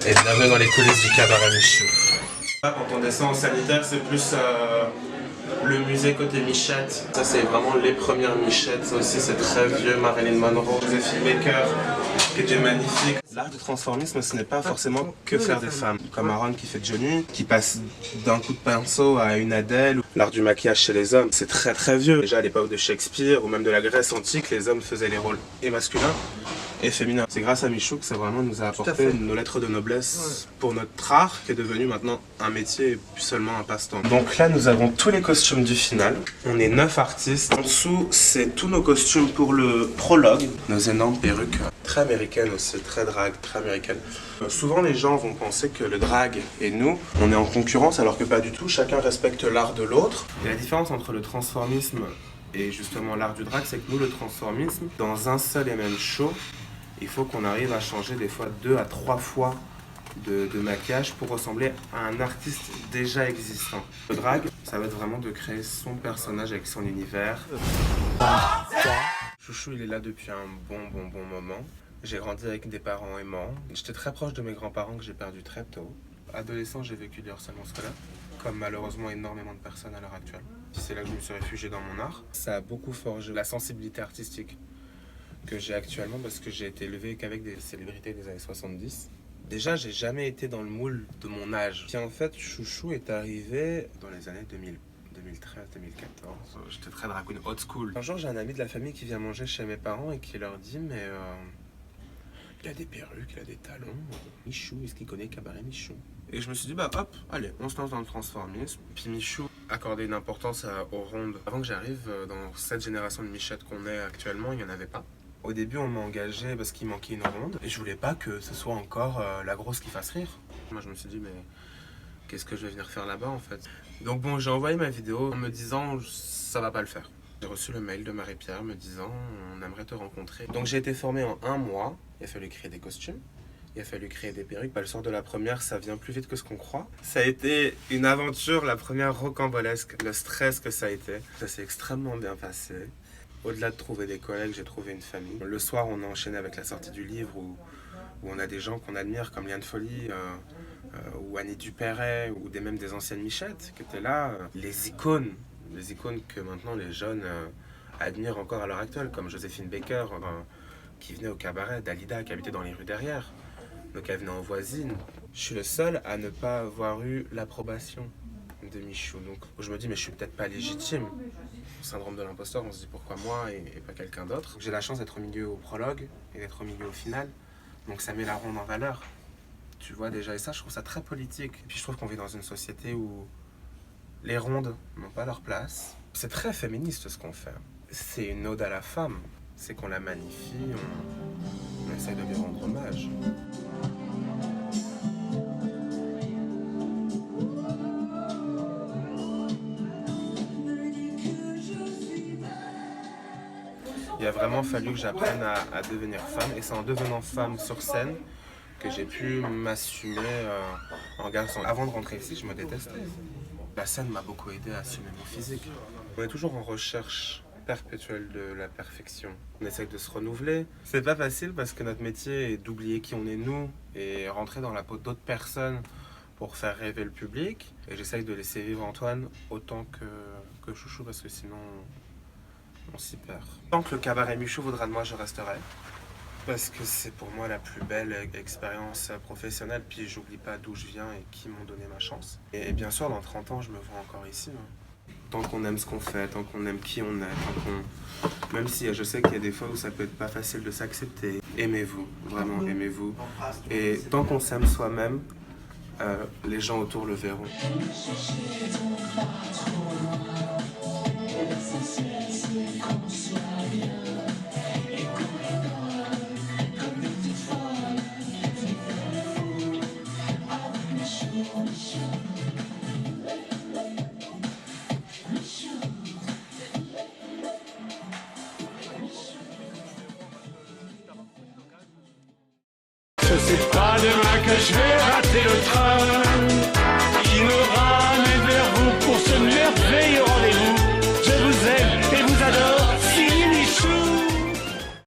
Et bienvenue dans les coulisses du cabaret Michou. Quand on descend en sanitaire, c'est plus le musée côté Michette. Ça, c'est vraiment les premières Michettes. Ça aussi, c'est très vieux. Marilyn Monroe, Josephine Baker, qui était magnifique. L'art du transformisme, ce n'est pas forcément que faire des femmes. Comme Aaron qui fait Johnny, qui passe d'un coup de pinceau à une Adèle. L'art du maquillage chez les hommes, c'est très très vieux. Déjà à l'époque de Shakespeare ou même de la Grèce antique, les hommes faisaient les rôles et masculins et féminin. C'est grâce à Michou que ça vraiment nous a apporté nos lettres de noblesse pour notre art qui est devenu maintenant un métier et plus seulement un passe-temps. Donc là nous avons tous les costumes du final. On est 9 artistes. En dessous c'est tous nos costumes pour le prologue. Nos énormes perruques, très américaines aussi, très drag, très américaines. Souvent les gens vont penser que le drag et nous, on est en concurrence alors que pas du tout. Chacun respecte l'art de l'autre. Et la différence entre le transformisme et justement l'art du drag, c'est que nous le transformisme, dans un seul et même show, il faut qu'on arrive à changer des fois 2 à 3 fois de maquillage pour ressembler à un artiste déjà existant. Le drag, ça va être vraiment de créer son personnage avec son univers. Chouchou, il est là depuis un bon moment. J'ai grandi avec des parents aimants. J'étais très proche de mes grands-parents que j'ai perdus très tôt. Adolescent, j'ai vécu du harcèlement scolaire, comme malheureusement énormément de personnes à l'heure actuelle. C'est là que je me suis réfugié dans mon art. Ça a beaucoup forgé la sensibilité artistique que j'ai actuellement parce que j'ai été élevé qu'avec des célébrités des années 70. Déjà, j'ai jamais été dans le moule de mon âge. Puis en fait, Chouchou est arrivé dans les années 2000. 2013, 2014. J'étais très drag queen old school. Un jour, j'ai un ami de la famille qui vient manger chez mes parents et qui leur dit mais il a des perruques, il a des talons. Michou, est-ce qu'il connaît Cabaret Michou? Et je me suis dit bah hop, allez, on se lance dans le transformisme. Puis Michou accordait une importance aux rondes. Avant que j'arrive dans cette génération de Michettes qu'on est actuellement, il n'y en avait pas. Au début, on m'a engagé parce qu'il manquait une ronde et je voulais pas que ce soit encore la grosse qui fasse rire. Moi, je me suis dit mais qu'est-ce que je vais venir faire là-bas en fait? Donc bon, j'ai envoyé ma vidéo en me disant ça va pas le faire. J'ai reçu le mail de Marie-Pierre me disant on aimerait te rencontrer. Donc j'ai été formé en 1 mois. Il a fallu créer des costumes, il a fallu créer des perruques. Le sort de la première, ça vient plus vite que ce qu'on croit. Ça a été une aventure, la première rocambolesque, le stress que ça a été. Ça s'est extrêmement bien passé. Au-delà de trouver des collègues, j'ai trouvé une famille. Le soir, on a enchaîné avec la sortie du livre où on a des gens qu'on admire comme Liane Folly, ou Annie Dupéret, ou même des anciennes Michettes qui étaient là. Les icônes que maintenant les jeunes admirent encore à l'heure actuelle, comme Josephine Baker, qui venait au cabaret, Dalida qui habitait dans les rues derrière, donc elle venait en voisine. Je suis le seul à ne pas avoir eu l'approbation de Michou, donc je me dis mais je suis peut-être pas légitime. Syndrome de l'imposteur, on se dit pourquoi moi et pas quelqu'un d'autre. J'ai la chance d'être au milieu au prologue et d'être au milieu au final, donc ça met la ronde en valeur. Tu vois déjà, et ça je trouve ça très politique. Et puis je trouve qu'on vit dans une société où les rondes n'ont pas leur place. C'est très féministe ce qu'on fait. C'est une ode à la femme. C'est qu'on la magnifie, on essaie de lui rendre hommage. Il a vraiment fallu que j'apprenne à devenir femme, et c'est en devenant femme sur scène que j'ai pu m'assumer en garçon. Avant de rentrer ici, je me détestais. La scène m'a beaucoup aidé à assumer mon physique. On est toujours en recherche perpétuelle de la perfection. On essaye de se renouveler. C'est pas facile parce que notre métier est d'oublier qui on est nous et rentrer dans la peau d'autres personnes pour faire rêver le public. Et j'essaye de laisser vivre Antoine autant que Chouchou parce que sinon on s'y perd. Tant que le cabaret Michou voudra de moi, je resterai. Parce que c'est pour moi la plus belle expérience professionnelle, puis j'oublie pas d'où je viens et qui m'ont donné ma chance. Et bien sûr, dans 30 ans, je me vois encore ici. Tant qu'on aime ce qu'on fait, tant qu'on aime qui on est, même si je sais qu'il y a des fois où ça peut être pas facile de s'accepter, aimez-vous, vraiment aimez-vous. Et tant qu'on s'aime soi-même, les gens autour le verront. C'est pas demain que je vais rater le train.